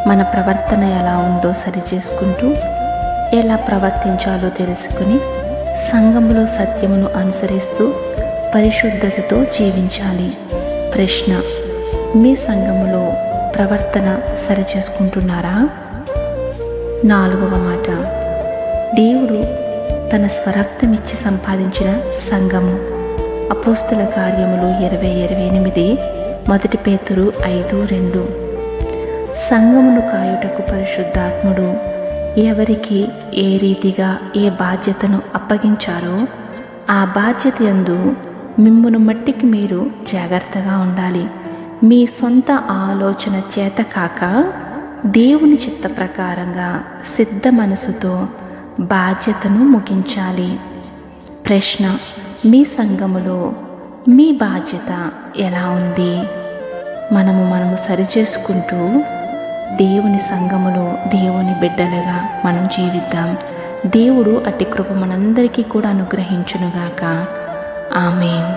మన ప్రవర్తన ఎలా ఉందో సరిచేసుకుంటూ ఎలా ప్రవర్తించాలో తెలుసుకుని సంఘములో సత్యమును అనుసరిస్తూ పరిశుద్ధతతో జీవించాలి. ప్రశ్న: మీ సంఘములో ప్రవర్తన సరిచేసుకుంటున్నారా? 4వ మాట, దేవుడు తన స్వరక్తమిచ్చి సంపాదించిన సంఘము. అపోస్తుల కార్యములు 20:28, 1 పేతురు 5:2. సంఘమును కాయుటకు పరిశుద్ధాత్ముడు ఎవరికి ఏ రీతిగా ఏ బాధ్యతను అప్పగించారో ఆ బాధ్యత యందు మిమ్మును మట్టికి మీరు జాగ్రత్తగా ఉండాలి. మీ సొంత ఆలోచన చేత కాక దేవుని చిత్త ప్రకారంగా సిద్ధ మనసుతో బాధ్యతను ముగించాలి. ప్రశ్న: మీ సంఘములో మీ బాధ్యత ఎలా ఉంది? మనము సరిచేసుకుంటూ దేవుని సంఘములో దేవుని బిడ్డలుగా మనం జీవిద్దాం. దేవుడు అట్టి కృప మనందరికీ కూడా అనుగ్రహించునుగాక. ఆమేన్.